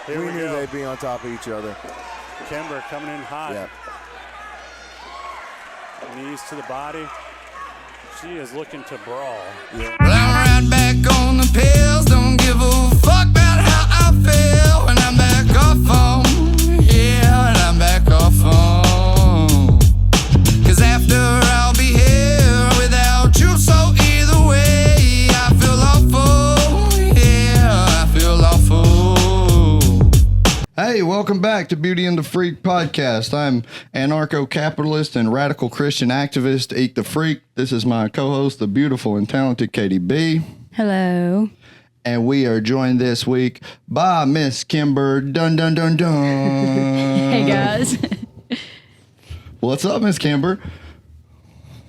We knew they'd be on top of each other. Kimber coming in hot. Yep. Knees to the body. She is looking to brawl. Yeah. Well, I'm right back on the pills. Don't give a fuck about how I feel when I'm back off on. Yeah, when I'm back off on. 'Cause after I'll be here without you. So either way, I feel awful. Yeah, I feel awful. Hey, welcome back to Beauty and the Freak podcast. I'm anarcho-capitalist and radical Christian activist, Eak the Freak. This is my co-host, the beautiful and talented Katie B. Hello. And we are joined this week by Miss Kember Dunn. Hey, guys. What's up, Miss Kimber?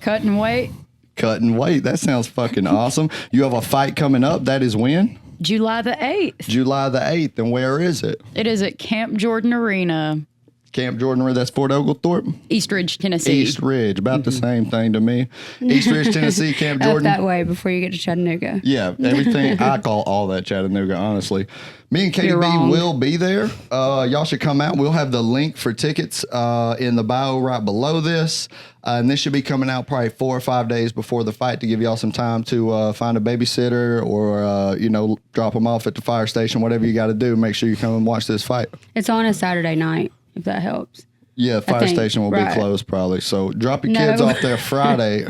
Cutting weight. Cutting weight. That sounds fucking awesome. You have a fight coming up. That is when? July the 8th. July the 8th. And where is it? It is at Camp Jordan Arena, Camp Jordan, that's Fort Oglethorpe? East Ridge, Tennessee. East Ridge. About the same thing to me. East Ridge, Tennessee, Camp Jordan. Up that way before you get to Chattanooga. Yeah, everything. I call all that Chattanooga, honestly. Me and Katie You're B wrong. will be there. Y'all should come out. We'll have the link for tickets in the bio right below this. And this should be coming out probably 4 or 5 days before the fight to give y'all some time to find a babysitter or, drop them off at the fire station, whatever you got to do. Make sure you come and watch this fight. It's on a Saturday night, if that helps. Yeah, fire think, station will right. be closed probably. So drop your No. kids off there Friday.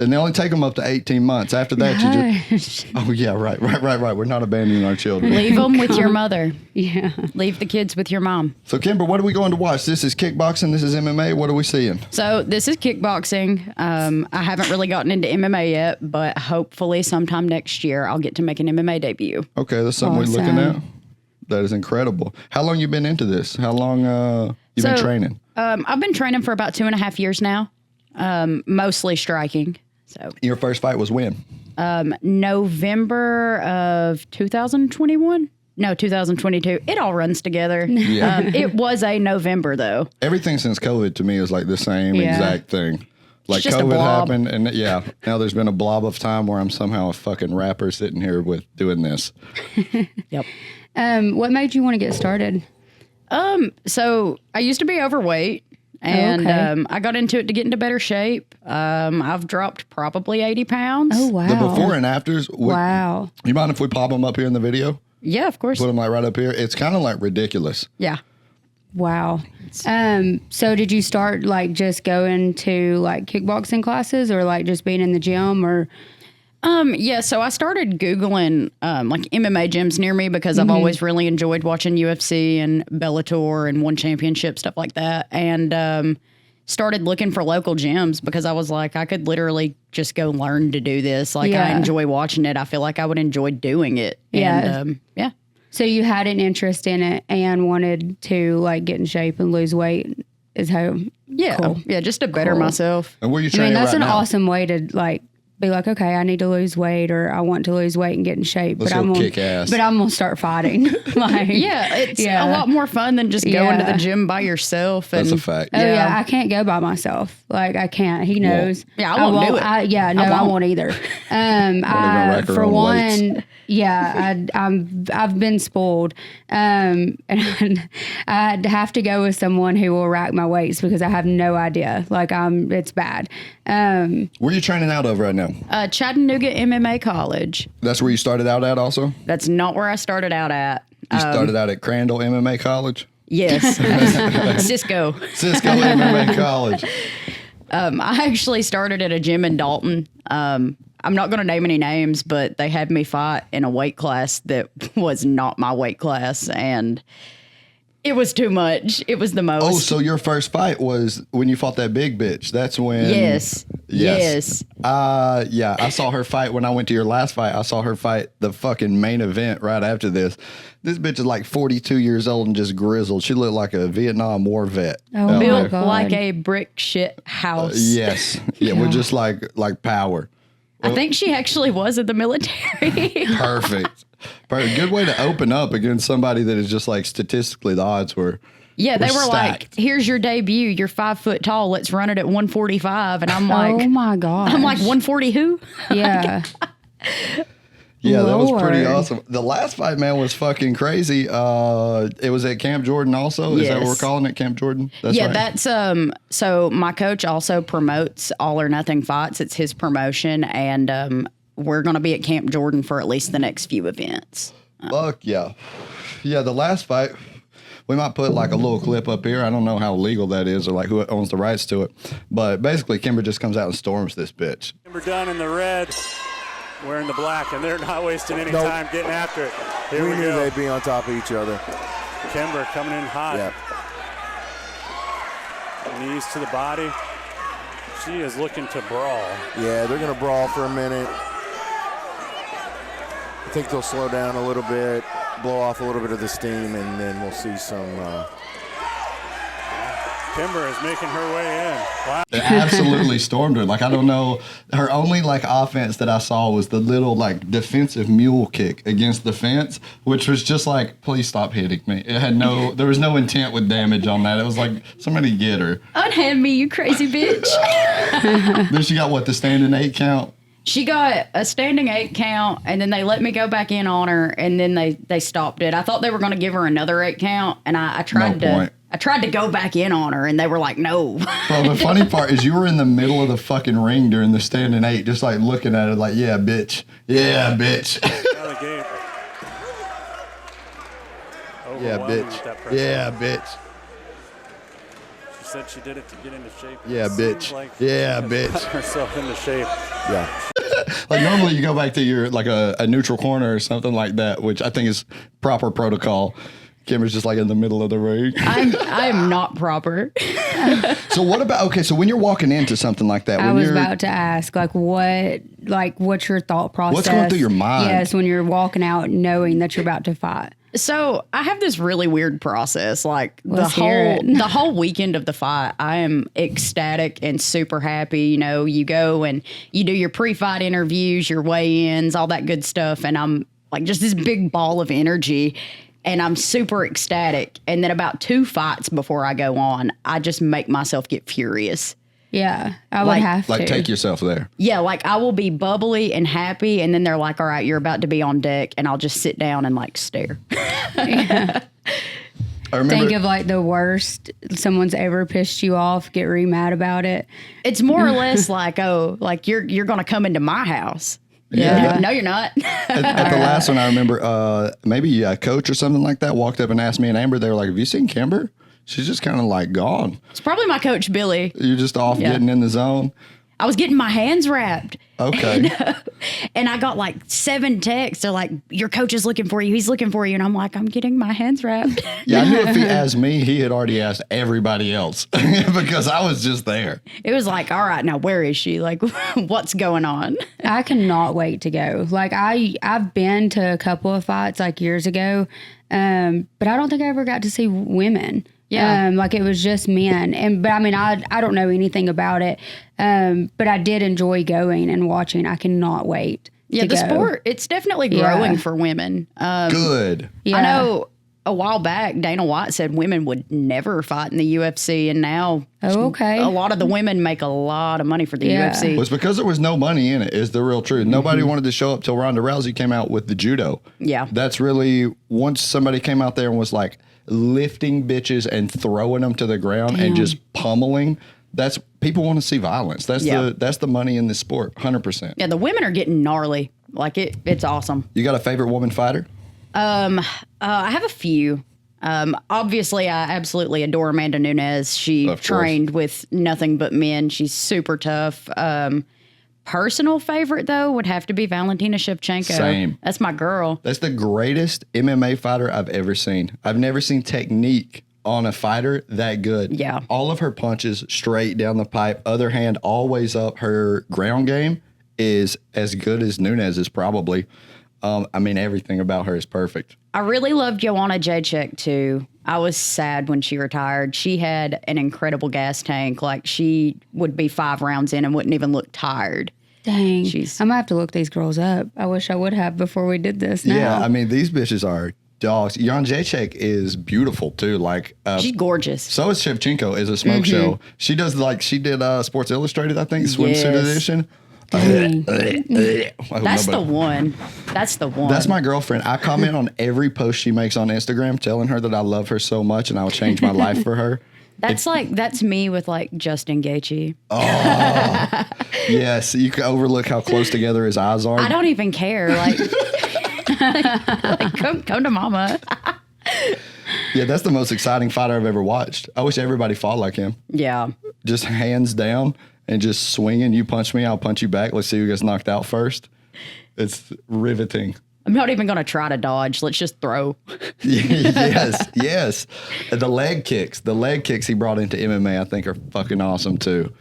And they only take them up to 18 months. After that, you just... Oh, yeah, right. We're not abandoning our children. Leave them with your mother. Yeah. Leave the kids with your mom. So, Kimber, what are we going to watch? This is kickboxing. This is MMA. What are we seeing? So this is kickboxing. I haven't really gotten into MMA yet, but hopefully sometime next year I'll get to make an MMA debut. Okay, that's something we're looking Awesome. at. That is incredible. How long you been into this? How long you been training? I've been training for about 2.5 years now, mostly striking. So Your first fight was when? November of 2021. No, 2022. It all runs together. Yeah. It was a November, though. Everything since COVID to me is like the same Yeah. exact thing. Like just a COVID blob. happened, and now there's been a blob of time where I'm somehow a fucking rapper sitting here with doing this. Yep. What made you want to get started? So I used to be overweight, and Okay. I got into it to get into better shape. I've dropped probably 80 pounds. Oh, wow. The before and afters. Wow. You mind if we pop them up here in the video? Yeah, of course. Put them like right up here. It's kind of like ridiculous. Yeah. Wow. So did you start like just going to like kickboxing classes or like just being in the gym or? Yeah, so I started Googling like MMA gyms near me because I've always really enjoyed watching UFC and Bellator and One Championship, stuff like that. And started looking for local gyms because I was like, I could literally just go learn to do this. Like, I Yeah. enjoy watching it. I feel like I would enjoy doing it. Yeah. And, yeah. So you had an interest in it and wanted to like get in shape and lose weight is how. Yeah. Cool. Yeah, just to better Cool. myself. And where are you I training mean, that's right an now? awesome way to like be like, okay, I need to lose weight or I want to lose weight and get in shape. Let's but go I'm kick gonna, ass. But I'm gonna start fighting. Like, Yeah, it's Yeah. a lot more fun than just going to Yeah. the gym by yourself. That's And a fact. Oh yeah. Yeah. I can't go by myself. Like I can't. He knows. Yeah, I won't do it. I won't either. rack her For own one, weights. yeah, I've been spoiled, and I'd have to go with someone who will rack my weights because I have no idea. Like it's bad. Where are you training out of right now? Chattanooga MMA College. That's where you started out at also? That's not where I started out at. You started out at Crandall MMA College? Yes. Cisco. Cisco MMA College. I actually started at a gym in Dalton. I'm not going to name any names, but they had me fight in a weight class that was not my weight class, and it was too much. It was the most. Oh, so your first fight was when you fought that big bitch. That's when... Yes. Yeah, I saw her fight when I went to your last fight. I saw her fight the fucking main event right after this. This bitch is like 42 years old and just grizzled. She looked like a Vietnam War vet. Oh, out my there. Built God. like a brick shit house. Yes. Yeah, we're just like power. I think she actually was in the military. Perfect. Good way to open up against somebody that is just like statistically the odds were. Yeah, they were like, stacked. here's your debut. You're 5 foot tall. Let's run it at 145. And I'm like, oh my god. I'm like, 140 who? yeah. Yeah, that was Lord. pretty awesome. The last fight, man, was fucking crazy. It was at Camp Jordan also. Is that what we're Yes. calling it, Camp Jordan? Yeah, right. that's so my coach also promotes All or Nothing Fights. It's his promotion, and we're going to be at Camp Jordan for at least the next few events. Fuck yeah. Yeah, the last fight, we might put like a little clip up here. I don't know how legal that is or like who owns the rights to it. But basically, Kimber just comes out and storms this bitch. Kember Dunn in the red, wearing the black, and they're not wasting any time getting after it. Here We we knew go. they'd be on top of each other. Kimber coming in hot. Yeah. Knees to the body. She is looking to brawl. Yeah, they're going to brawl for a minute. I think they'll slow down a little bit, blow off a little bit of the steam, and then we'll see some. Kimber is making her way in. Wow. It absolutely stormed her. Like, I don't know. Her only like offense that I saw was the little like defensive mule kick against the fence, which was just like, please stop hitting me. It had there was no intent with damage on that. It was like, somebody get her. Unhand me, you crazy bitch. Then she got the standing 8 count. She got a standing 8 count, and then they let me go back in on her, and then they stopped it. I thought they were going to give her another 8 count, and I tried to go back in on her, and they were like, no. Bro, the funny part is you were in the middle of the fucking ring during the standing 8, just like looking at it like, yeah, bitch. Yeah, bitch. Out of the gate. Yeah, Overwhelming with that bitch. pressure. Yeah, bitch. She said she did it to get into shape. Yeah, It bitch. seems like Yeah, she has bitch. gotten herself into shape. Yeah. Like normally you go back to your like a neutral corner or something like that, which I think is proper protocol. Kimber's just like in the middle of the ring. I'm not proper. So what about, okay, so when you're walking into something like that, I when was you're about to ask, what's your thought process? What's going through your mind? Yes, when you're walking out knowing that you're about to fight. So I have this really weird process. Like Let's hear it. the whole weekend of the fight, I am ecstatic and super happy. You know, you go and you do your pre-fight interviews, your weigh-ins, all that good stuff, and I'm like just this big ball of energy, and I'm super ecstatic. And then about 2 fights before I go on, I just make myself get furious. Yeah, I would Like- have to. like take yourself there. Yeah, like I will be bubbly and happy, and then they're like, all right, you're about to be on deck, and I'll just sit down and like stare. I remember Think of like the worst someone's ever pissed you off, get really mad about it. It's more or less like, oh, like you're going to come into my house. Yeah. No, you're not. at the last one I remember maybe a coach or something like that walked up and asked me and Amber, they were like, have you seen Kimber? She's just kind of like gone. It's probably my coach, Billy. You're just off Yeah. getting in the zone. I was getting my hands wrapped. Okay. And I got like 7 texts. They're like, your coach is looking for you. He's looking for you. And I'm like, I'm getting my hands wrapped. Yeah, I knew if he asked me, he had already asked everybody else because I was just there. It was like, all right, now where is she? Like, what's going on? I cannot wait to go. Like I've been to a couple of fights like years ago, but I don't think I ever got to see women. Yeah. Like it was just men. But I mean, I don't know anything about it. But I did enjoy going and watching. I cannot wait. Yeah, to the go. sport, it's definitely Yeah. growing for women. Good. Yeah. I know a while back, Dana White said women would never fight in the UFC. And now Oh, okay. a lot of the women make a lot of money for the Yeah. UFC. It was because there was no money in it, is the real truth. Nobody wanted to show up till Ronda Rousey came out with the judo. Yeah. That's really, once somebody came out there and was like lifting bitches and throwing them to the ground and just pummeling, that's, people want to see violence. That's Yeah. that's the money in this sport, 100%. Yeah, the women are getting gnarly. Like it's awesome. You got a favorite woman fighter? I have a few. Obviously, I absolutely adore Amanda Nunes. She Of course. trained with nothing but men. She's super tough. Personal favorite, though, would have to be Valentina Shevchenko. Same. That's my girl. That's the greatest MMA fighter I've ever seen. I've never seen technique on a fighter that good. Yeah. All of her punches straight down the pipe, other hand always up. Her ground game is as good as Nunes is probably. I mean, everything about her is perfect. I really loved Joanna Jacek, too. I was sad when she retired. She had an incredible gas tank. Like, she would be 5 rounds in and wouldn't even look tired. Dang. She's- I'm going to have to look these girls up. I wish I would have before we did this now. Yeah, I mean, these bitches are dogs. Jan Jacek is beautiful, too. Like, She's gorgeous. so is Shevchenko is a smoke show. She does, like, she did Sports Illustrated, I think, swimsuit Yes. edition. Dang. That's the one. That's the one. That's my girlfriend. I comment on every post she makes on Instagram telling her that I love her so much and I will change my life for her. That's me with like Justin Gaethje. Oh, yes. You can overlook how close together his eyes are. I don't even care. Like, come to mama. Yeah, that's the most exciting fighter I've ever watched. I wish everybody fought like him. Yeah. Just hands down and just swinging. You punch me, I'll punch you back. Let's see who gets knocked out first. It's riveting. I'm not even going to try to dodge. Let's just throw. Yes. The leg kicks he brought into MMA, I think, are fucking awesome too.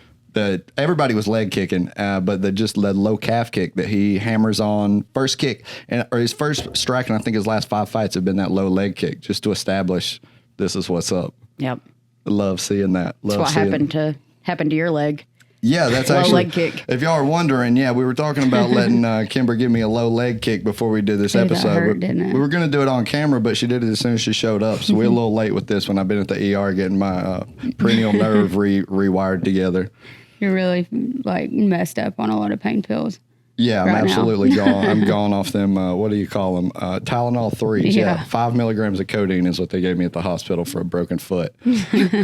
Everybody was leg kicking, but the low calf kick that he hammers on first kick or his first strike, and I think his last 5 fights have been that low leg kick just to establish this is what's up. Yep. I love seeing that. That's what happened to your leg. Yeah, that's low actually leg kick. If y'all are wondering, yeah, we were talking about letting Kimber give me a low leg kick before we did this episode. Hurt, didn't it? We were going to do it on camera, but she did it as soon as she showed up. So we're a little late with this one. I've been at the ER getting my perennial nerve rewired together. You're really like messed up on a lot of pain pills. Yeah, I'm right absolutely now. gone. I'm gone off them. What do you call them? Tylenol 3s. Yeah. 5 milligrams of codeine is what they gave me at the hospital for a broken foot.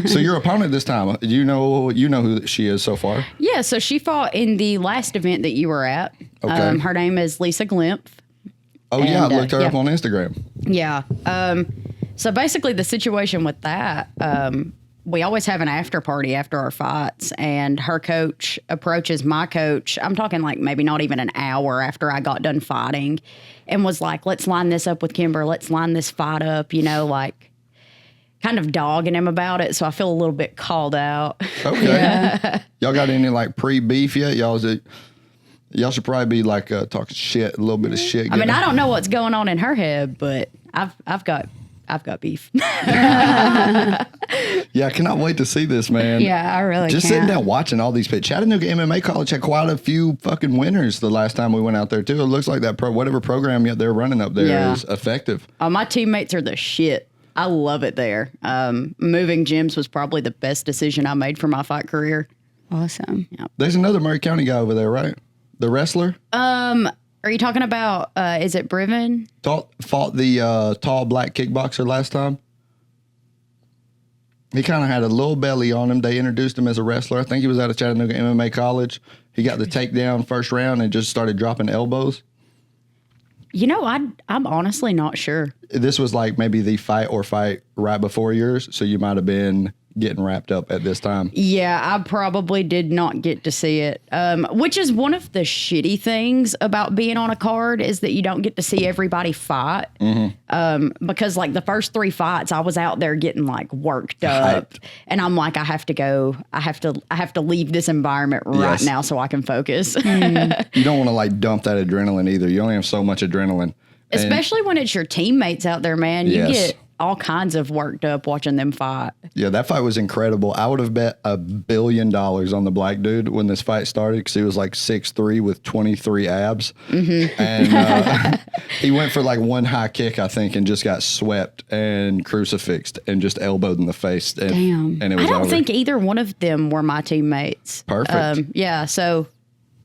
So your opponent this time, you know who she is so far? Yeah, so she fought in the last event that you were at. Okay. Her name is Lisa Glymph. Oh, yeah, I looked her up on Instagram. Yeah. So basically the situation with that, we always have an after party after our fights, and her coach approaches my coach. I'm talking like maybe not even an hour after I got done fighting, and was like, let's line this up with Kimber. Let's line this fight up, like kind of dogging him about it. So I feel a little bit called out. Okay. Yeah. Y'all got any like pre-beef yet? Y'all should probably be like talking shit, a little bit of shit. I mean, I don't know what's going on in her head, but I've got beef. Yeah, I cannot wait to see this, man. Yeah, I really just can't. sitting down watching all these pitch. Chattanooga MMA College had quite a few fucking winners the last time we went out there too. It looks like that whatever program they're running up there is effective. Oh, my teammates are the shit. I love it there. Moving gyms was probably the best decision I made for my fight career. Awesome. Yep. There's another Murray County guy over there, right? The wrestler? Are you talking about, is it Briven? Fought the tall black kickboxer last time. He kind of had a little belly on him. They introduced him as a wrestler. I think he was out of Chattanooga MMA College. He got the takedown first round and just started dropping elbows. I'm honestly not sure. This was like maybe the fight right before yours, so you might have been getting wrapped up at this time. Yeah, I probably did not get to see it, which is one of the shitty things about being on a card is that you don't get to see everybody fight. Mm-hmm. Because like the first 3 fights, I was out there getting like worked up, and I'm like, I have to leave this environment right now so I can focus. You don't want to like dump that adrenaline either. You only have so much adrenaline. Especially when it's your teammates out there, man. You get all kinds of worked up watching them fight. Yeah, that fight was incredible. I would have bet $1 billion on the black dude when this fight started because he was like 6'3" with 23 abs. Mm-hmm. And he went for like one high kick, I think, and just got swept and crucifixed and just elbowed in the face. And, Damn. And it was I don't over. think either one of them were my teammates. Perfect. Yeah, so...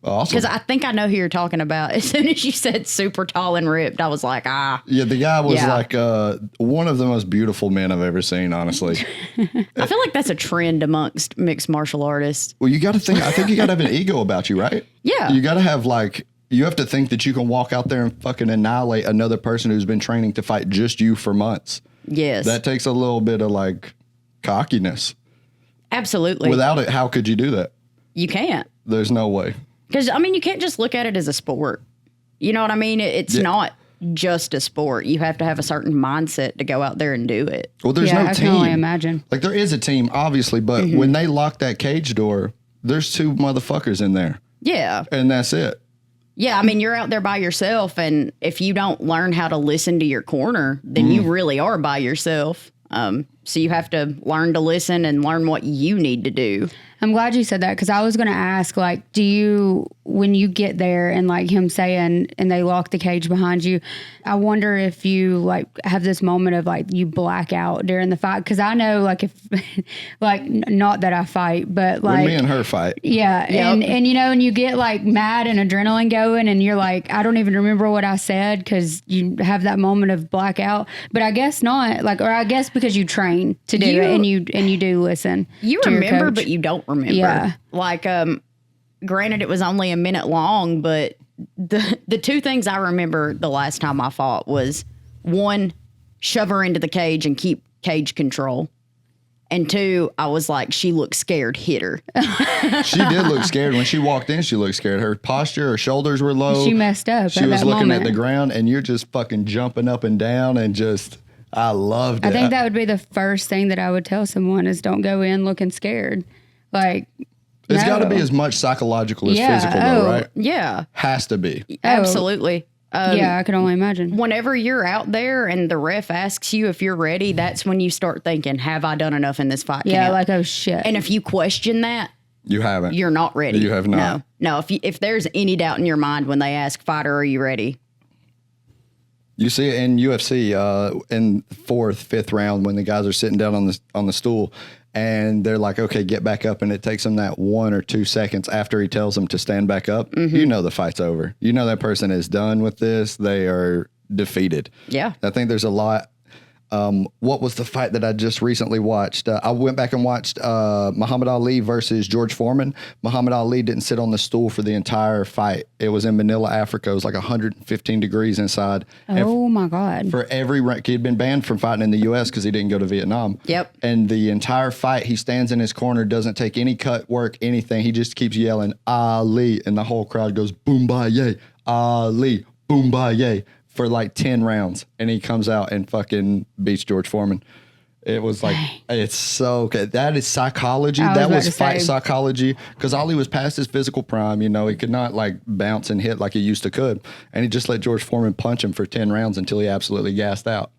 Awesome. Because I think I know who you're talking about. As soon as you said super tall and ripped, I was like, Yeah, the guy was like one of the most beautiful men I've ever seen, honestly. I feel like that's a trend amongst mixed martial artists. Well, you got to think, I think you got to have an ego about you, right? Yeah. You got to have you have to think that you can walk out there and fucking annihilate another person who's been training to fight just you for months. Yes. That takes a little bit of like cockiness. Absolutely. Without it, how could you do that? You can't. There's no way. Because, I mean, you can't just look at it as a sport. You know what I mean? It's not just a sport. You have to have a certain mindset to go out there and do it. Well, there's no I team. can only imagine. Like, there is a team, obviously, but when they lock that cage door, there's 2 motherfuckers in there. Yeah. And that's it. Yeah, I mean, you're out there by yourself, and if you don't learn how to listen to your corner, then you really are by yourself. So you have to learn to listen and learn what you need to do. I'm glad you said that because I was going to ask, like, when you get there and like him saying, and they lock the cage behind you, I wonder if you like have this moment of like you black out during the fight. Because I know, like, if like not that I fight, but like when me and her fight. Yeah. Yep. And you know, and you get like mad and adrenaline going and you're like, I don't even remember what I said because you have that moment of blackout. But I guess not. Like, or I guess because you train to do it and you do listen. You to your remember, coach. but you don't remember. Yeah. Like, granted, it was only a minute long, but the two things I remember the last time I fought was, one, shove her into the cage and keep cage control. And two, I was like, she looked scared, hit her. She did look scared. When she walked in, she looked scared. Her posture, her shoulders were low. She messed up. She at was that looking moment. at the ground, and you're just fucking jumping up and down and just, I loved it. I think that would be the first thing that I would tell someone is don't go in looking scared. Like, It's got to no. be as much psychological as Yeah, physical, though, oh. right? Yeah, Has to be. absolutely. Yeah, I could only imagine. Whenever you're out there and the ref asks you if you're ready, that's when you start thinking, have I done enough in this fight Yeah, camp? like, oh shit. And if you question that, You haven't. you're not ready. You have not. No. If there's any doubt in your mind when they ask, fighter, are you ready? You see it in UFC in fourth, fifth round when the guys are sitting down on the stool and they're like, okay, get back up. And it takes them that 1 or 2 seconds after he tells them to stand back up. Mm-hmm. You know the fight's over. You know that person is done with this. They are defeated. Yeah. I think there's a lot. What was the fight that I just recently watched? I went back and watched Muhammad Ali versus George Foreman. Muhammad Ali didn't sit on the stool for the entire fight. It was in Manila, Africa. It was like 115 degrees inside. oh my God. For every round, he had been banned from fighting in the U.S. because he didn't go to Vietnam. Yep. And the entire fight, he stands in his corner, doesn't take any cut work, anything. He just keeps yelling, Ali. And the whole crowd goes, boom, ba, yay. Ali, boom, ba, yay. For like 10 rounds. And he comes out and fucking beats George Foreman. It was like, it's so good. That is psychology. I was That about was to fight say. psychology. Because Ali was past his physical prime. You know, he could not like bounce and hit like he used to could. And he just let George Foreman punch him for 10 rounds until he absolutely gassed out.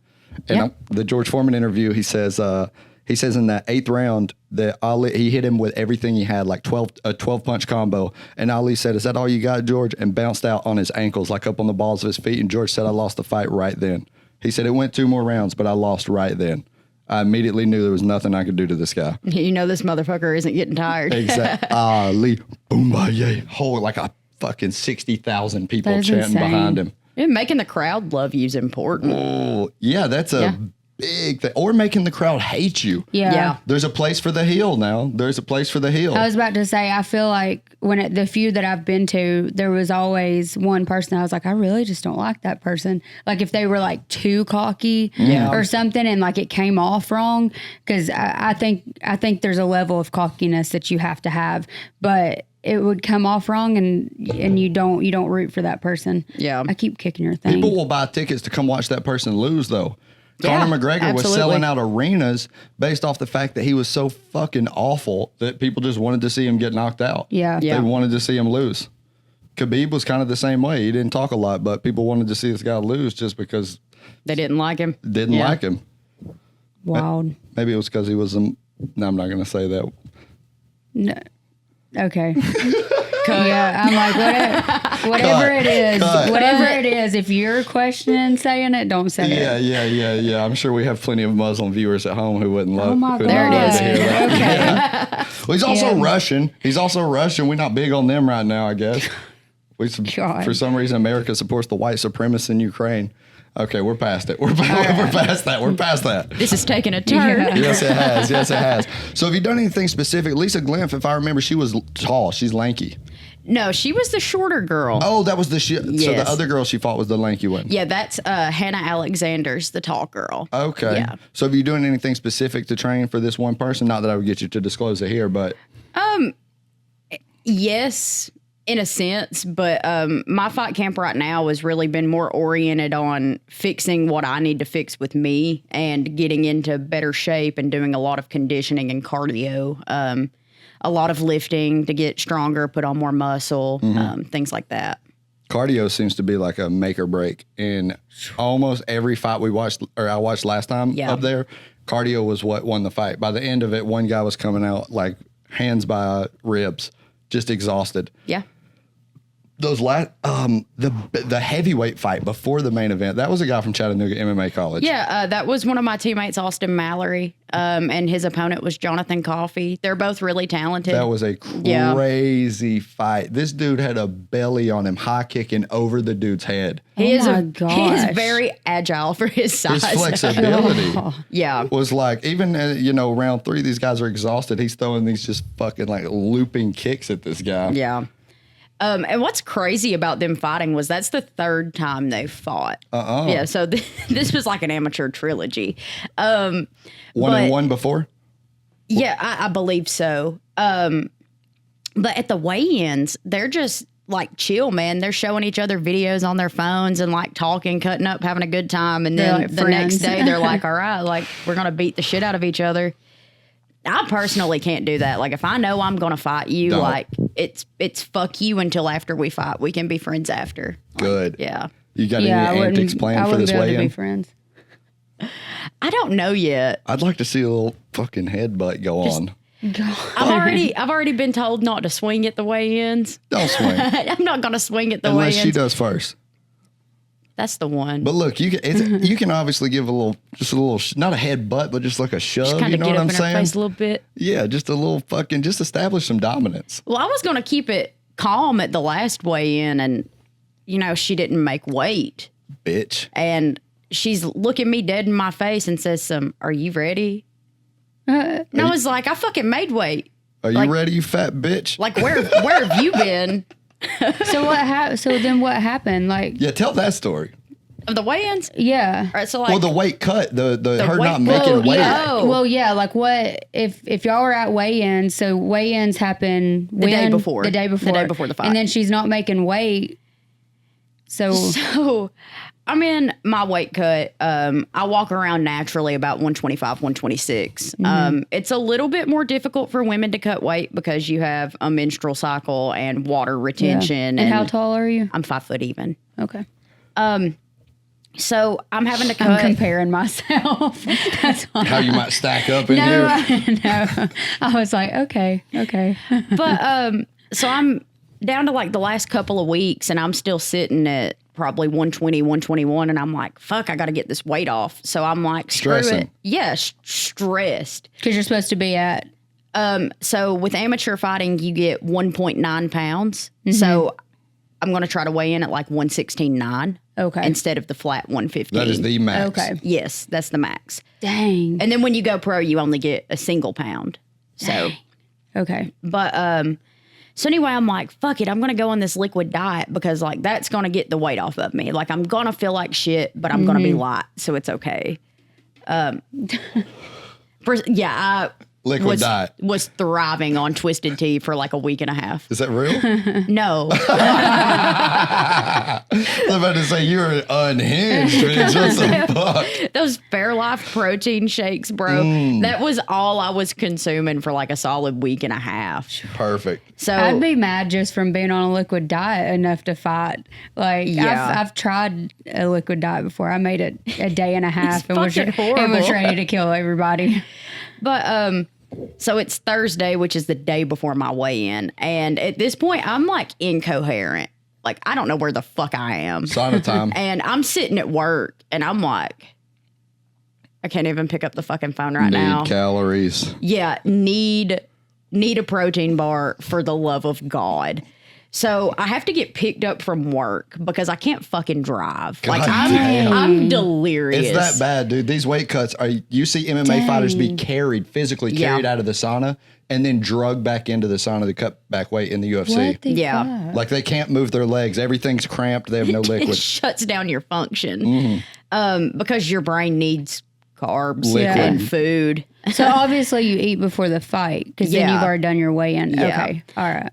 And the George Foreman interview, he says in that 8th round that Ali, he hit him with everything he had, like a 12 punch combo. And Ali said, "Is that all you got, George?" And bounced out on his ankles, like up on the balls of his feet. And George said, "I lost the fight right then." He said, "It went 2 more rounds, but I lost right then. I immediately knew there was nothing I could do to this guy." You know this motherfucker isn't getting tired. Exactly. Ali, boom, ba, yay. Whole, like a fucking 60,000 people That is chanting insane. behind him. Yeah, making the crowd love you is important. Oh, yeah, that's a big thing. Or making the crowd hate you. Yeah. There's a place for the heel now. There's a place for the heel. I was about to say, I feel like the few that I've been to, there was always one person I was like, I really just don't like that person. Like if they were like too cocky or something and like it came off wrong. Because I think there's a level of cockiness that you have to have. But it would come off wrong and you don't root for that person. Yeah. I keep kicking your thing. People will buy tickets to come watch that person lose, though. Yeah, Conor McGregor was absolutely. selling out arenas based off the fact that he was so fucking awful that people just wanted to see him get knocked out. Yeah. Yeah. They wanted to see him lose. Khabib was kind of the same way. He didn't talk a lot, but people wanted to see this guy lose just because They didn't like him. didn't Yeah. like him. Wild. Maybe it was because he was no, I'm not going to say that. No. Okay. Yeah, I'm like, whatever it is, Cut. whatever it is, if you're questioning saying it, don't say it. Yeah. I'm sure we have plenty of Muslim viewers at home who wouldn't love. Oh my who'd God. love There it to hear that. Okay. Well, he's also Yeah. Russian. We're not big on them right now, I guess. God. For some reason, America supports the white supremacists in Ukraine. Okay, we're past it. We're past that. We're past that. This is taking a turn. Yeah. Yes, it has. Yes, it has. So have you done anything specific? Lisa Glymph, if I remember, she was tall. She's lanky. No, she was the shorter girl. Oh, that was the shit. So the Yes. other girl she fought was the lanky one. Yeah, that's Hannah Alexander's the tall girl. Okay. Yeah. So have you doing anything specific to train for this one person? Not that I would get you to disclose it here, but Yes, in a sense, but my fight camp right now has really been more oriented on fixing what I need to fix with me and getting into better shape and doing a lot of conditioning and cardio. A lot of lifting to get stronger, put on more muscle, things like that. cardio seems to be like a make or break in almost every fight I watched last time up there. Cardio was what won the fight. By the end of it, one guy was coming out like hands by ribs, just exhausted. Yeah. Those the heavyweight fight before the main event, that was a guy from Chattanooga MMA College. Yeah, that was one of my teammates, Austin Mallory, and his opponent was Jonathan Coffey. They're both really talented. That was a crazy fight. This dude had a belly on him, high kicking over the dude's head. He is very agile for his size. His flexibility was like, even, round 3, these guys are exhausted. He's throwing these just fucking like looping kicks at this guy. Yeah. And what's crazy about them fighting was that's the 3rd time they fought. Yeah, so this was like an amateur trilogy. One and one before? Yeah, I believe so. But at the weigh-ins, they're just like chill, man. They're showing each other videos on their phones and like talking, cutting up, having a good time. And then like the next day, they're like, all right, like we're going to beat the shit out of each other. I personally can't do that. Like, if I know I'm going to fight you, like, it's fuck you until after we fight. We can be friends after. Good. Like, yeah. You got any antics planned for this weigh-in? To be friends. I don't know yet. I'd like to see a little fucking headbutt go on. I've already been told not to swing at the weigh-ins. Don't swing. I'm not going to swing at the weigh-ins. Unless she does first. That's the one. But look, you can obviously give a little, not a headbutt, but just like a shove. Just kind of get up what I'm in saying? her face a little bit. Yeah, just a little just establish some dominance. Well, I was going to keep it calm at the last weigh-in, and she didn't make weight. Bitch. And she's looking me dead in my face and says, "Are you ready?" And I was like, "I fucking made weight." Are you ready, you fat bitch? Like, where have you been? So then what happened? Like, yeah, tell that story. Of the weigh-ins? Yeah. All right, so like, the weight cut, the her weight, not making weight. Yeah. Well, yeah, like what if y'all were at weigh-ins? So weigh-ins happen the day before the fight, and then she's not making weight. So I'm in my weight cut. I walk around naturally about 125, 126. It's a little bit more difficult for women to cut weight because you have a menstrual cycle and water retention. Yeah. And how tall are you? I'm 5 foot even. Okay. So I'm having to cut. I'm comparing myself. That's how you might stack up in here. No, I was like, okay. But so I'm down to like the last couple of weeks, and I'm still sitting at probably 120, 121, and I'm like, fuck, I got to get this weight off. So I'm like, stressing. Yeah, stressed. Because you're supposed to be at. So with amateur fighting, you get 1.9 pounds. So I'm going to try to weigh in at like 116.9. Okay. Instead of the flat 115. That is the max. Okay. Yes, that's the max. Dang. And then when you go pro, you only get a single pound. So. Okay. But, so anyway, I'm like, fuck it. I'm going to go on this liquid diet because like that's going to get the weight off of me. Like I'm going to feel like shit, but I'm going to be light. So it's okay. Liquid diet. Was thriving on Twisted Tea for like a week and a half. Is that real? No. I was about to say you were unhinged, bitch. What the fuck? Those Fairlife protein shakes, bro. That was all I was consuming for like a solid week and a half. Perfect. So I'd be mad just from being on a liquid diet enough to fight. Like I've tried a liquid diet before. I made it a day and a half and was ready to kill everybody. But so it's Thursday, which is the day before my weigh-in, and at this point, I'm like incoherent. Like I don't know where the fuck I am. Sauna time. And I'm sitting at work, and I'm like, I can't even pick up the fucking phone right now. Need calories. Yeah, need a protein bar for the love of God. So I have to get picked up from work because I can't fucking drive. God like damn. I'm delirious. It's that bad, dude. These weight cuts are. You see MMA fighters be physically carried out of the sauna and then drugged back into the sauna to cut back weight in the UFC. What the fuck? Like they can't move their legs. Everything's cramped. They have no liquid. It shuts down your function because your brain needs carbs and food. So obviously you eat before the fight because then you've already done your weigh-in. Yeah. Okay. All right.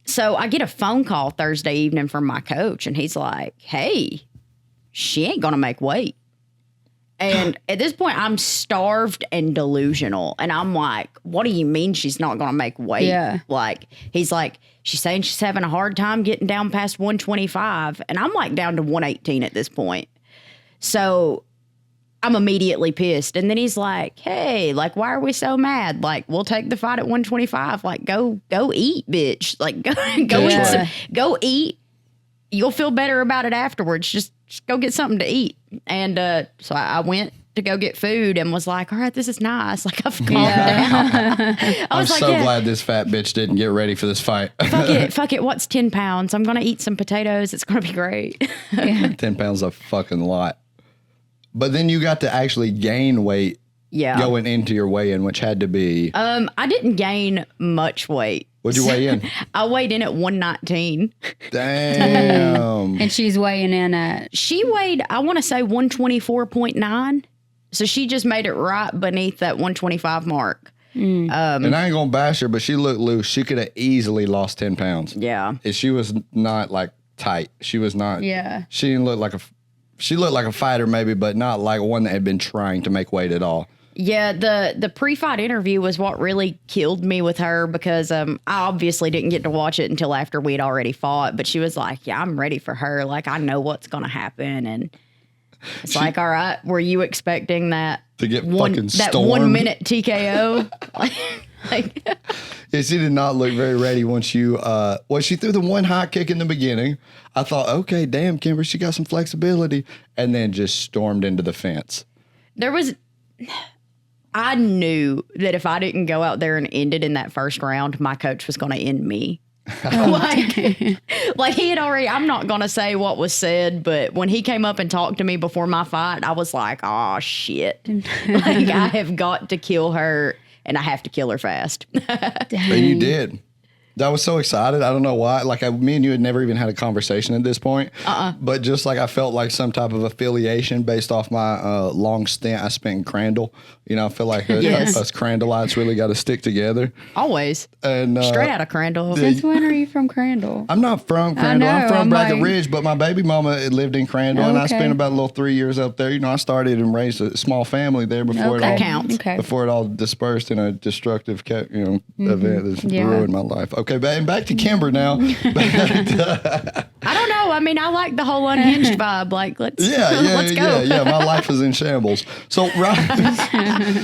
So I get a phone call Thursday evening from my coach, and he's like, hey, she ain't going to make weight. And at this point, I'm starved and delusional. And I'm like, what do you mean she's not going to make weight? Yeah. Like, he's like, she's saying she's having a hard time getting down past 125. And I'm like down to 118 at this point. So I'm immediately pissed. And then he's like, hey, like, why are we so mad? Like, we'll take the fight at 125. Like, go eat, bitch. Like, go eat. You'll feel better about it afterwards. Just go get something to eat. And so I went to go get food and was like, all right, this is nice. Like, I've calmed down. I'm so glad this fat bitch didn't get ready for this fight. Fuck it. What's 10 pounds? I'm going to eat some potatoes. It's going to be great. 10 pounds is a fucking lot. But then you got to actually gain weight going into your weigh-in, which had to be... I didn't gain much weight. What'd you weigh in? I weighed in at 119. Damn. And she's weighing in at... She weighed, I want to say 124.9. So she just made it right beneath that 125 mark. And I ain't going to bash her, but she looked loose. She could have easily lost 10 pounds. Yeah. If she was not like tight. She was not... Yeah. She didn't look like a... She looked like a fighter maybe, but not like one that had been trying to make weight at all. Yeah, the pre-fight interview was what really killed me with her because I obviously didn't get to watch it until after we'd already fought. But she was like, yeah, I'm ready for her. Like, I know what's going to happen. And it's like, all right, were you expecting that? To get fucking that stormed? 1 minute TKO? Yeah, she did not look very ready once you, she threw the one high kick in the beginning. I thought, okay, damn, Kimber, she got some flexibility. And then just stormed into the fence. I knew that if I didn't go out there and end it in that first round, my coach was going to end me. like he had already, I'm not going to say what was said, but when he came up and talked to me before my fight, I was like, oh, shit. Like, I have got to kill her, and I have to kill her fast. And you did. I was so excited. I don't know why. Like, me and you had never even had a conversation at this point. But just like I felt like some type of affiliation based off my long stint I spent in Crandall. You know, I feel like us Crandallites really got to stick together. Always. And straight out of Crandall. Since when are you from Crandall? I'm not from Crandall. I'm from Bracket Ridge, but my baby mama lived in Crandall, and I spent about a little 3 years up there. You know, I started and raised a small family there before before it all dispersed in a destructive event that's ruined my life. Okay, back to Kimber now. I don't know. I mean, I like the whole unhinged vibe. Like, let's go. Yeah, my life is in shambles. So,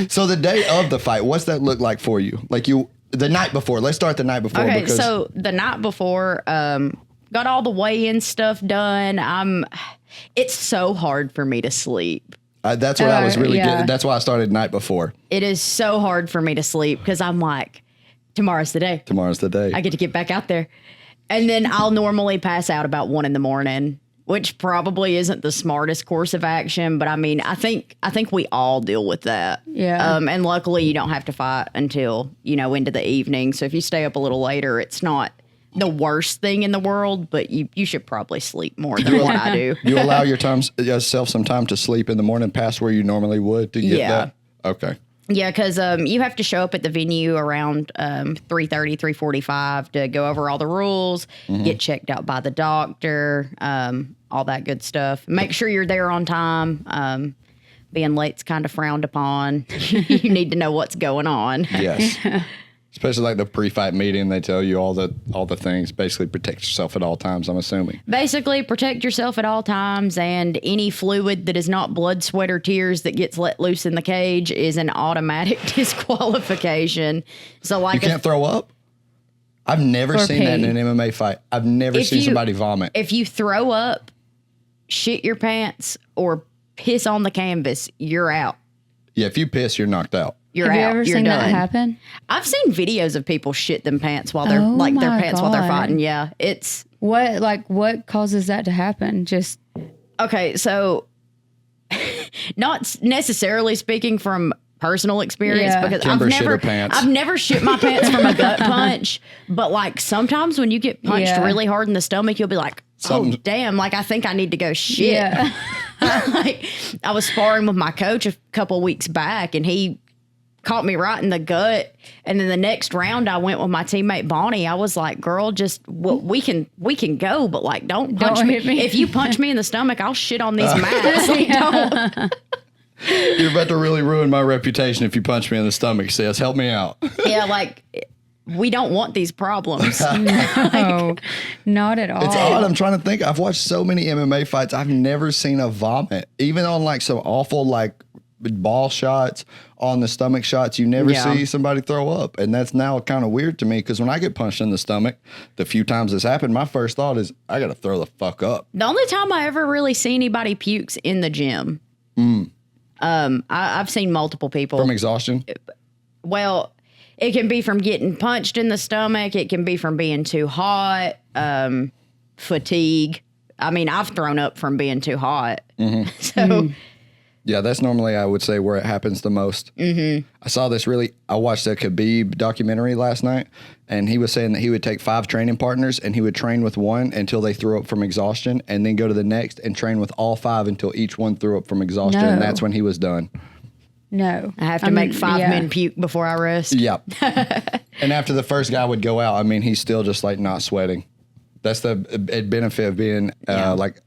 so the day of the fight, what's that look like for you? Like the night before. Let's start the night before. Okay, so the night before, got all the weigh-in stuff done. It's so hard for me to sleep. That's what I was really getting. That's why I started night before. It is so hard for me to sleep because I'm like, tomorrow's the day. Tomorrow's the day. I get to get back out there. And then I'll normally pass out about 1 a.m, which probably isn't the smartest course of action. But I mean, I think we all deal with that. Yeah. And luckily you don't have to fight until, into the evening. So if you stay up a little later, it's not the worst thing in the world, but you should probably sleep more than what I do. You allow yourself some time to sleep in the morning past where you normally would to get that? Okay. Yeah, because you have to show up at the venue around 3:30, 3:45 to go over all the rules, get checked out by the doctor, all that good stuff. Make sure you're there on time. Being late's kind of frowned upon. You need to know what's going on. Yes. Especially like the pre-fight meeting, they tell you all the things. Basically, protect yourself at all times, I'm assuming. Basically, protect yourself at all times, and any fluid that is not blood, sweat, or tears that gets let loose in the cage is an automatic disqualification. So, like, you can't throw up? I've never seen that in an MMA fight. I've never seen somebody vomit. If you throw up, shit your pants, or piss on the canvas, you're out. Yeah, if you piss, you're knocked out. You're Have out. you ever You're seen done. that happen? I've seen videos of people shit them pants while they're while they're fighting. Yeah, it's what causes that to happen? Just okay. So, not necessarily speaking from personal experience because Kimber shit her pants. I've never shit my pants from a gut punch, but like sometimes when you get punched really hard in the stomach, you'll be like, oh damn, like I think I need to go shit. Yeah. Like, I was sparring with my coach a couple weeks back, and he caught me right in the gut. And then the next round I went with my teammate Bonnie. I was like, girl, just we can go, but like don't punch me. hit me. If you punch me in the stomach, I'll shit on these mats. Like, don't. You're about to really ruin my reputation if you punch me in the stomach, sis. Help me out. Yeah, like we don't want these problems. No, not at all. It's odd. I'm trying to think. I've watched so many MMA fights. I've never seen a vomit. Even on like some awful like ball shots, on the stomach shots, you never see somebody throw up. And that's now kind of weird to me because when I get punched in the stomach, the few times this happened, my first thought is, I got to throw the fuck up. The only time I ever really see anybody pukes in the gym. I've seen multiple people. From exhaustion? Well, it can be from getting punched in the stomach. It can be from being too hot, fatigue. I mean, I've thrown up from being too hot. So, yeah, that's normally, I would say, where it happens the most. I saw this I watched a Khabib documentary last night, and he was saying that he would take 5 training partners, and he would train with one until they threw up from exhaustion, and then go to the next and train with all 5 until each one threw up from exhaustion, and that's when he was done. No. I have to make 5 men puke before I rest. Yep. And after the first guy would go out, I mean, he's still just like not sweating. That's the benefit of being like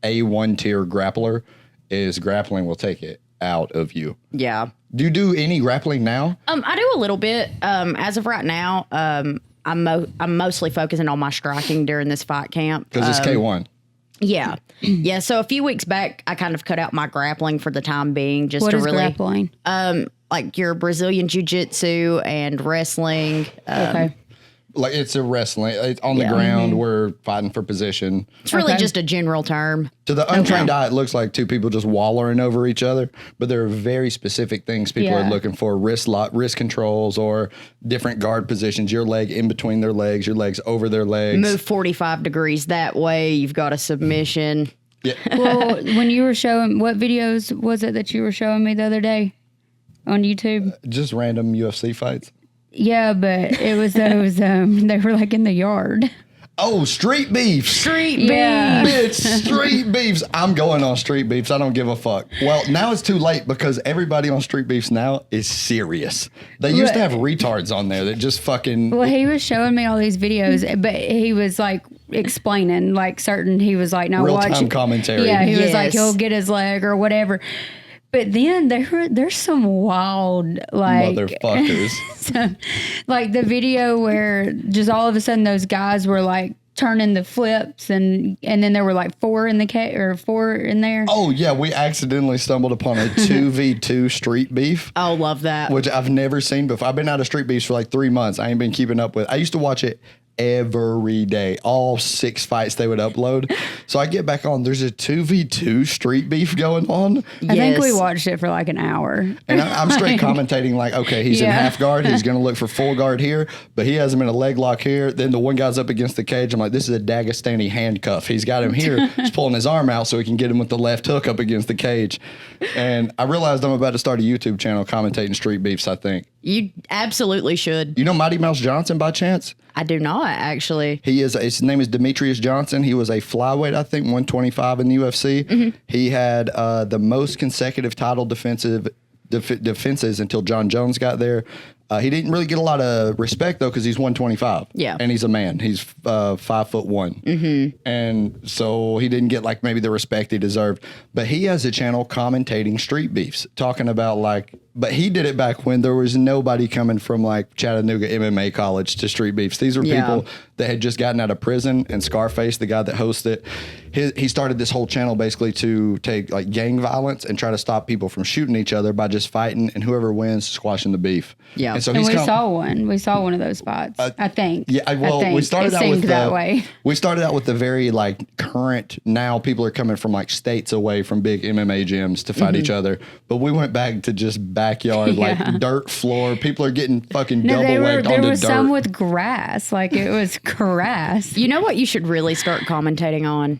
A1 tier grappler is grappling will take it out of you. Yeah. Do you do any grappling now? I do a little bit. As of right now, I'm mostly focusing on my striking during this fight camp. Because it's K1. Yeah. Yeah. So a few weeks back, I kind of cut out my grappling for the time being, just What to is really grappling? like your Brazilian jiu-jitsu and wrestling. Okay. Like it's a wrestling. It's on the ground. We're fighting for position. It's really just a general term. To the untrained eye, it looks like 2 people just wallering over each other. But there are very specific things people are looking for: wrist controls or different guard positions. Your leg in between their legs, your legs over their legs. Move 45 degrees that way. You've got a submission. Yeah. Well, when you were showing, what videos was it that you were showing me the other day on YouTube? Just random UFC fights. Yeah, but it was those, they were like in the yard. Oh, street beefs. Street Yeah. beef. Bitch, street beefs. I'm going on street beefs. I don't give a fuck. Well, now it's too late because everybody on street beefs now is serious. They used to have retards on there that just fucking. Well, he was showing me all these videos, but he was like explaining like certain, he was like, no, watch. Real-time commentary. Yeah, he was like, Yes. he'll get his leg or whatever. But then there's some wild, like, Motherfuckers. like the video where just all of a sudden those guys were like turning the flips and then there were like 4 in the or 4 in there. Oh, yeah. We accidentally stumbled upon a 2v2 street beef. Oh, love that. Which I've never seen before. I've been out of street beefs for like 3 months. I ain't been keeping up with. I used to watch it every day, all 6 fights they would upload. So I get back on, there's a 2v2 street beef going on. I think we watched it for like an hour. And I'm straight commentating like, okay, he's in half guard. He's going to look for full guard here, but he has him in a leg lock here. Then the one guy's up against the cage. I'm like, this is a Dagestani handcuff. He's got him here. He's pulling his arm out so he can get him with the left hook up against the cage. And I realized I'm about to start a YouTube channel commentating street beefs, I think. You absolutely should. You know Mighty Mouse Johnson by chance? I do not, actually. His name is Demetrius Johnson. He was a flyweight, I think, 125 in the UFC. He had the most consecutive title defenses until John Jones got there. He didn't really get a lot of respect, though, because he's 125. Yeah. And he's a man. He's 5'1". And so he didn't get, like, maybe the respect he deserved. But he has a channel commentating street beefs, talking about, like, but he did it back when there was nobody coming from, like, Chattanooga MMA College to street beefs. These were people that had just gotten out of prison, and Scarface, the guy that hosts it, he started this whole channel basically to take, like, gang violence and try to stop people from shooting each other by just fighting, and whoever wins, squashing the beef. Yeah. And so And we saw one. We saw one of those spots. I think. Yeah. Well, we started out with that way. We started out with the very like current. Now people are coming from like states away from big MMA gyms to fight each other. But we went back to just backyard, like dirt floor. People are getting fucking double legged onto dirt. There was some with grass. Like it was grass. You know what you should really start commentating on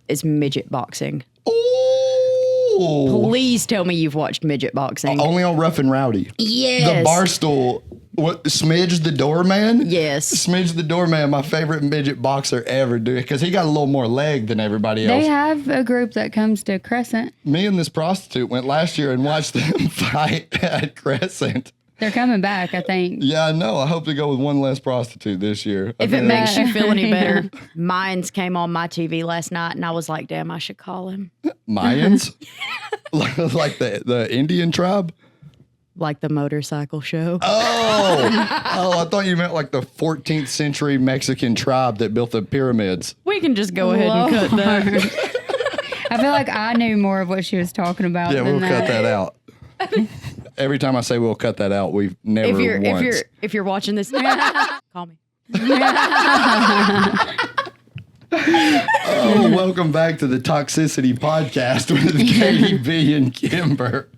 is midget boxing. Ooh. Please tell me you've watched midget boxing. Only on Rough and Rowdy. Yes. The Barstool. What, Smidge the Doorman? Yes. Smidge the Doorman, my favorite midget boxer ever, dude, because he got a little more leg than everybody else. They have a group that comes to Crescent. Me and this prostitute went last year and watched them fight at Crescent. They're coming back, I think. Yeah, I know. I hope to go with one less prostitute this year. If it makes you feel any better, Mayans came on my TV last night, and I was like, damn, I should call him. Mayans? like the Indian tribe? Like the motorcycle show. Oh, I thought you meant like the 14th century Mexican tribe that built the pyramids. We can just go ahead and cut that. I feel like I knew more of what she was talking about. Yeah, than we'll cut that out. Every time I say we'll cut that out, we've never If you're watching this, call me. Oh, welcome back to the Toxicity Podcast with KDB and Kimber.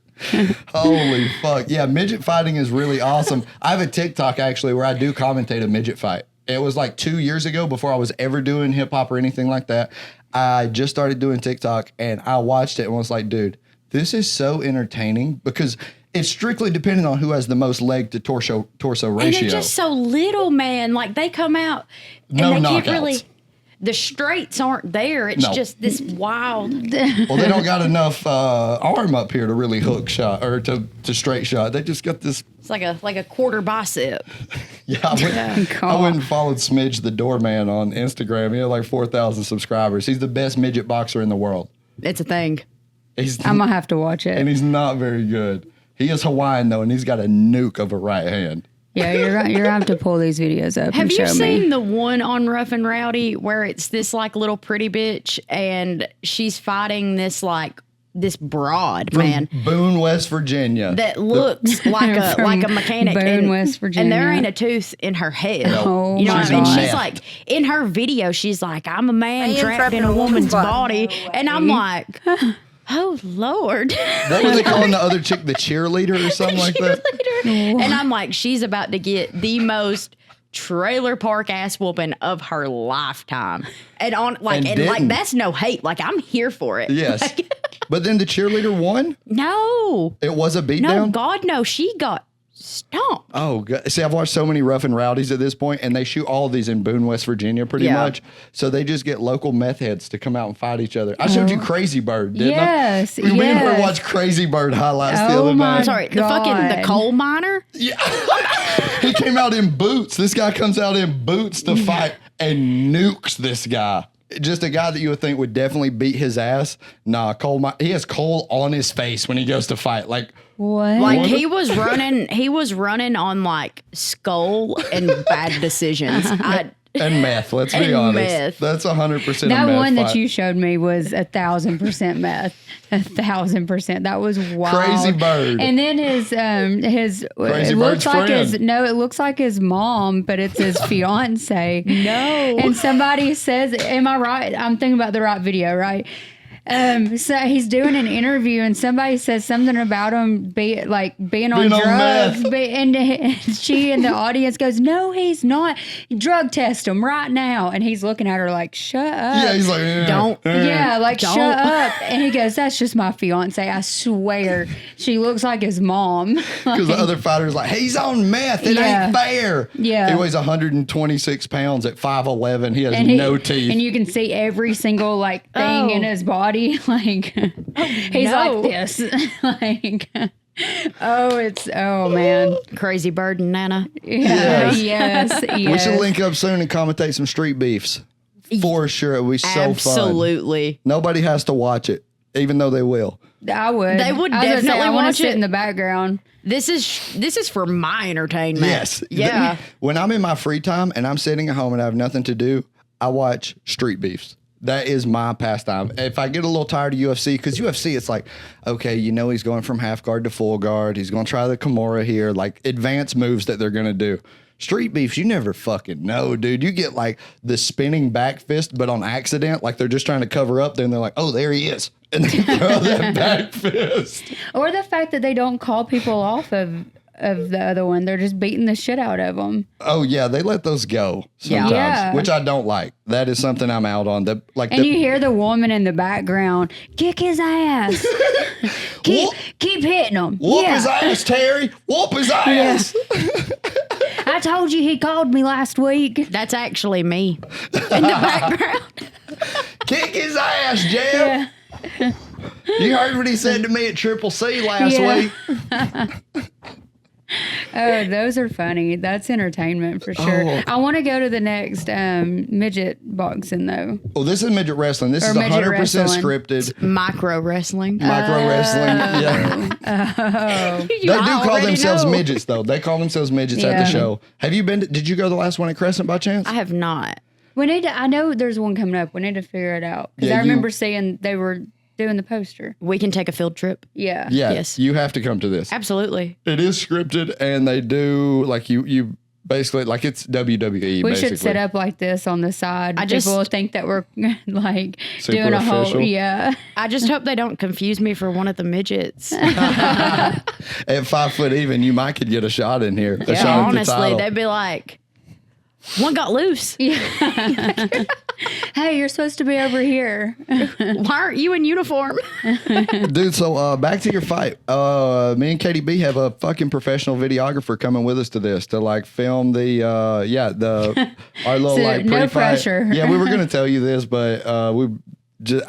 Holy fuck. Yeah, midget fighting is really awesome. I have a TikTok actually where I do commentate a midget fight. It was like 2 years ago before I was ever doing hip hop or anything like that. I just started doing TikTok and I watched it and was like, dude, this is so entertaining because it's strictly dependent on who has the most leg to torso ratio. And they're just so little, man. Like they come out and No they knockouts. can't really. The straights aren't there. It's just this wild. Well, they don't got enough arm up here to really hook shot or to straight shot. They just got this. It's like a quarter bicep. Yeah, I went and followed Smidge the Doorman on Instagram. He had like 4,000 subscribers. He's the best midget boxer in the world. It's a thing. I'm gonna have to watch it. And he's not very good. He is Hawaiian though, and he's got a nuke of a right hand. Yeah, you're gonna have to pull these videos up. Have and you show seen me. the one on Rough and Rowdy where it's this like little pretty bitch and she's fighting this broad man Boone, West Virginia. that looks like a mechanic Boone, and, West Virginia. and there ain't a tooth in her head. Oh, you know what I mean? she's She's not. like in her video. She's like, I'm a man trapped in a woman's body, and I'm like, oh Lord. What were they calling the other chick? The cheerleader or something like that? And I'm like, she's about to get the most trailer park ass whooping of her lifetime. And didn't. that's no hate. Like I'm here for it. Yes. Like, But then the cheerleader won? no. It was a beatdown? No, God no. She got stomped. Oh, God. See, I've watched so many Rough and Rowdies at this point, and they shoot all of these in Boone, West Virginia, pretty Yeah. much. So they just get local meth heads to come out and fight each other. I showed you Crazy Bird, didn't Yes, I? We went yes. and watched Crazy Bird highlights the Oh other my night. Sorry, the God. coal miner. Yeah. He came out in boots. This guy comes out in boots to fight and nukes this guy. Just a guy that you would think would definitely beat his ass. Nah, he has coal on his face when he goes to fight. Like, What? Like he was running on like skull and bad decisions. and meth, let's be And honest. meth. That's 100% that a meth one fight. that you showed me was 1,000% meth. 1,000%. That was wild. Crazy Bird. And then his Crazy it Bird's looks like friend. it looks like his mom, but it's his fiance. No. And somebody says, am I right? I'm thinking about the right video, right? So he's doing an interview and somebody says something about him being on drugs. meth. And she in the audience goes, no, he's not. Drug test him right now. And he's looking at her like, shut up. Yeah, he's like, Don't. Yeah, like Don't. shut up. And he goes, that's just my fiance. I swear. She looks like his mom. because the other fighter's like, he's on meth. It Yeah. ain't fair. Yeah. He weighs 126 pounds at 5'11". He has no teeth. And you can see every single like thing in his body. Like he's no. like this. Like oh man. Crazy Bird and Nana. Yeah. Yes. Yes. We should link up soon and commentate some street beefs. For sure. It would be so fun. Absolutely. Nobody has to watch it, even though they will. I would. They would I was gonna say, definitely I want watch to sit it. in the background. This is for my entertainment. Yes. Yeah. When I'm in my free time and I'm sitting at home and I have nothing to do, I watch street beefs. That is my pastime. If I get a little tired of UFC, because UFC, it's like, okay, he's going from half guard to full guard. He's going to try the Kimura here, like advanced moves that they're going to do. Street beefs, you never fucking know, dude. You get like the spinning back fist, but on accident, like they're just trying to cover up. Then they're like, oh, there he is. And they throw that back fist. Or the fact that they don't call people off of the other one. They're just beating the shit out of them. Oh, yeah. They let those go sometimes, Yeah. which I don't like. That is something I'm out on. And you hear the woman in the background, kick his ass. keep hitting him. Whoop his ass, Terry. Whoop his ass. I told you he called me last week. That's actually me in the background. Kick his ass, Jeff. Yeah. You heard what he said to me at Triple C last Yeah. week. Oh, those are funny. That's entertainment for sure. Oh. I want to go to the next midget boxing though. Well, this is midget wrestling. This Or is midget 100% wrestling. scripted. Micro wrestling. Micro wrestling. Yeah. They do call themselves midgets, though. They call themselves midgets at the Yeah. show. Have you been? Did you go to the last one at Crescent by chance? I have not. We need to. I know there's one coming up. We need to figure it out because Yeah, I remember seeing they were doing the poster. We can take a field trip. Yeah. Yeah. Yes. You have to come to this. Absolutely. It is scripted, and they do like you basically like it's WWE. We basically. should set up like this on the side. I just- People will think that we're like Super doing a official. whole. Yeah. I just hope they don't confuse me for one of the midgets. At 5 foot even, you might could get a shot in here. A shot at the Honestly, title. they'd be like, one got loose. Hey, you're supposed to be over here. Why aren't you in uniform? Dude, so back to your fight. Me and Katie B have a fucking professional videographer coming with us to this to like film the our little So, like no pre-fight. pressure. Yeah, we were gonna tell you this, but I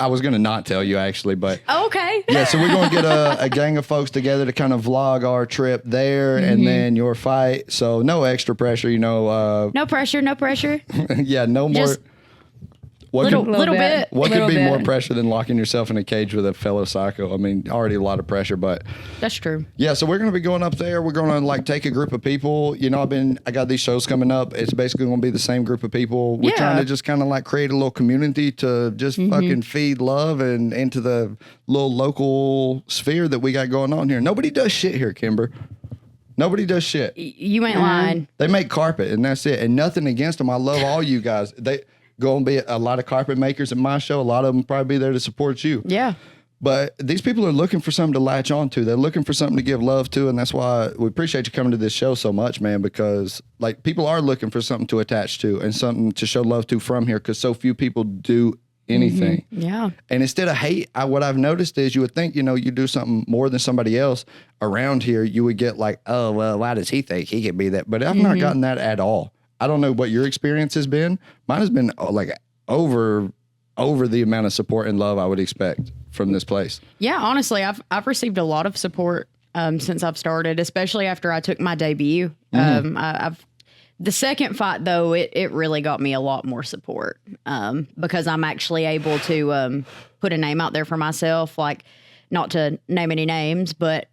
was gonna not tell you actually, but Oh, okay. yeah. So we're gonna get a gang of folks together to kind of vlog our trip there and then your fight. So no extra pressure, you know. No pressure, no pressure. Yeah, no more. Just What Little could, bit. what could Little be more bit. pressure than locking yourself in a cage with a fellow psycho? I mean, already a lot of pressure, but That's true. yeah. So we're gonna be going up there. We're gonna like take a group of people. You know, I got these shows coming up. It's basically gonna be the same group of people. We're Yeah. trying to just kind of like create a little community to just fucking feed love and into the little local sphere that we got going on here. Nobody does shit here, Kimber. Nobody does shit. You ain't lying. They make carpet and that's it. And nothing against them. I love all you guys. They going to be a lot of carpet makers at my show. A lot of them probably be there to support you. Yeah. But these people are looking for something to latch on to. They're looking for something to give love to. And that's why we appreciate you coming to this show so much, man, because like people are looking for something to attach to and something to show love to from here because so few people do anything. Yeah. And instead of hate, what I've noticed is you would think, you know, you do something more than somebody else around here, you would get like, oh, well, why does he think he can be that? But I've not gotten that at all. I don't know what your experience has been. Mine has been like over the amount of support and love I would expect from this place. Yeah, honestly, I've received a lot of support since I've started, especially after I took my debut. I've the second fight though, it really got me a lot more support because I'm actually able to put a name out there for myself. Like, not to name any names, but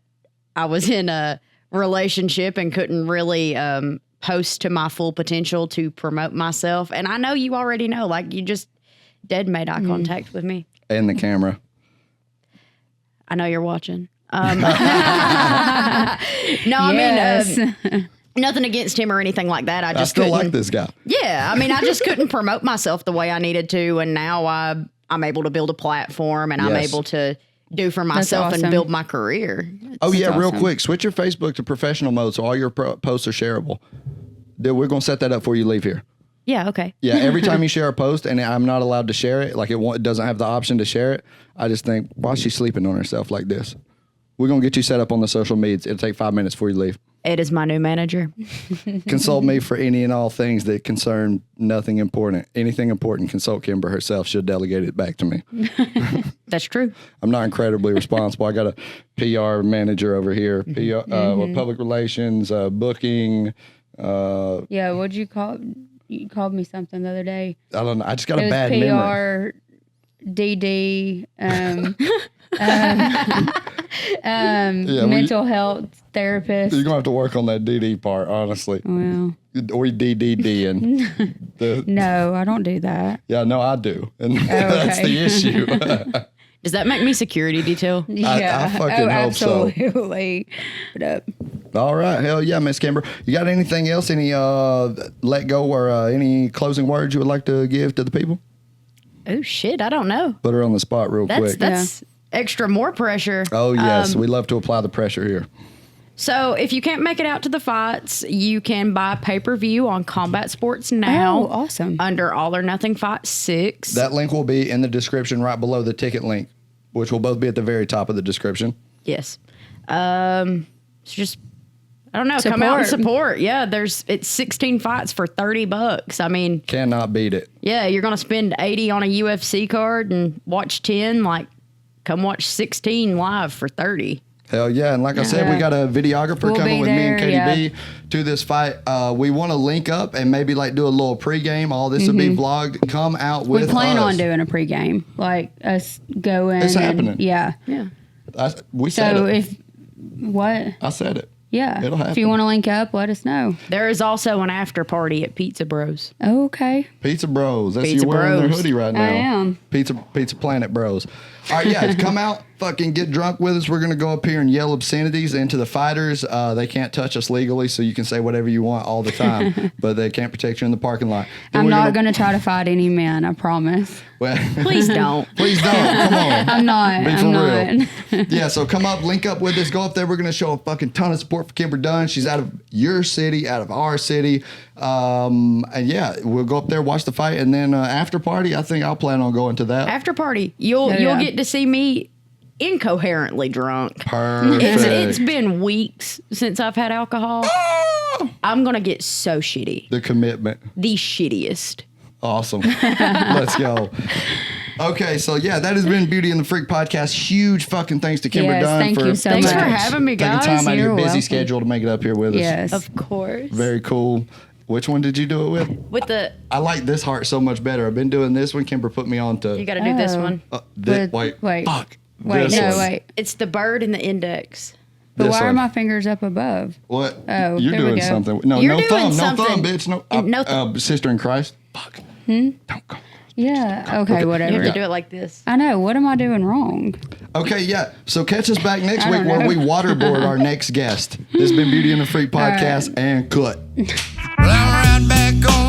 I was in a relationship and couldn't really post to my full potential to promote myself. And I know you already know, like, you just dead made eye contact with me. And the camera. I know you're watching. No, I Yes. mean, nothing against him or anything like that. I I just still couldn't. like this guy. Yeah, I mean, I just couldn't promote myself the way I needed to, and now I'm able to build a platform, and I'm Yes. able to do for myself and awesome. build my career. Oh, yeah, real awesome. quick. Switch your Facebook to professional mode so all your posts are shareable. Dude, we're going to set that up before you leave here. Yeah, okay. Yeah, every time you share a post and I'm not allowed to share it, like it doesn't have the option to share it, I just think, why is she sleeping on herself like this? We're going to get you set up on the social medias. It'll take 5 minutes before you leave. Ed is my new manager. Consult me for any and all things that concern nothing important. Anything important, consult Kimber herself. She'll delegate it back to me. That's true. I'm not incredibly responsible. I got a PR manager over here, with public relations, booking. Yeah, what'd you call? You called me something the other day. I don't know. I just got It a was bad memory. PR, DD, Yeah, mental health therapist. You're going to have to work on that DD part, honestly. Well, Or DDD. And no, I don't do that. yeah, no, I do. And that's okay. the issue. Does that make me security detail? Yeah, fucking hope so. absolutely. Put up. All right. Hell yeah, Miss Kimber. You got anything else? Any let go or any closing words you would like to give to the people? Oh shit, I don't know. Put her on the spot real quick. That's extra more pressure. Oh, yes. We love to apply the pressure here. So if you can't make it out to the fights, you can buy pay-per-view on Combat Sports now. Oh, awesome. Under All or Nothing Fight 6. That link will be in the description right below the ticket link, which will both be at the very top of the description. Yes. It's just, I don't know, come out and support. Yeah, it's 16 fights for $30. I mean, Cannot beat it. yeah, you're going to spend 80 on a UFC card and watch 10, like come watch 16 live for 30. Hell yeah. And like I said, we got a videographer We'll coming be with me there, and Katie yeah. B to this fight. We want to link up and maybe like do a little pregame. All this will be vlogged. Come out with We plan us. on doing a pregame, like us going. It's and, happening. Yeah. We said So it. what? I said it. Yeah. It'll happen. If you want to link up, let us know. There is also an after party at Pizza Bros. Oh, okay. Pizza Bros. That's Pizza you wearing their Bros. hoodie right now. I am. Pizza Planet Bros. All right, yeah, come out, fucking get drunk with us. We're gonna go up here and yell obscenities into the fighters. They can't touch us legally, so you can say whatever you want all the time, but they can't protect you in the parking lot. Then I'm we're not going to try to fight any man, I promise. Well, Please don't. please don't. Come on. I'm not. Be for I'm real. not. Yeah, so come up, link up with us, go up there. We're going to show a fucking ton of support for Kember Dunn. She's out of your city, out of our city. And yeah, we'll go up there, watch the fight, and then after party, I think I'll plan on going to that. After party, you'll get to see me incoherently drunk. Perfect. It's been weeks since I've had alcohol. I'm gonna get so shitty. The commitment. The shittiest. Awesome. Let's go. Okay, so yeah, that has been Beauty and the Freak podcast. Huge fucking thanks to Kimber Yes, Dunn thank for you so Thanks much. for having me, taking guys. time out of your You're busy welcome. schedule to make it up here with us. Yes. Of course. Very cool. Which one did you do it with? With the I like this heart so much better. I've been doing this one. Kimber put me on to. you got to do this Oh. one. Wait. Fuck. Wait, This no, one. wait. It's the bird and the index. But This why are one. my fingers up above? What? Oh, You're there we doing go. something. No, You're no doing thumb. something. No thumb, bitch. No. No Sister in Christ. Fuck. Don't go. Yeah. Okay, Okay. whatever. You have to do it like this. I know. What am I doing wrong? Okay, yeah. So catch us back next I week don't where know. we waterboard our next guest. This has been Beauty and the Freak podcast and cut. Well, I'm right back on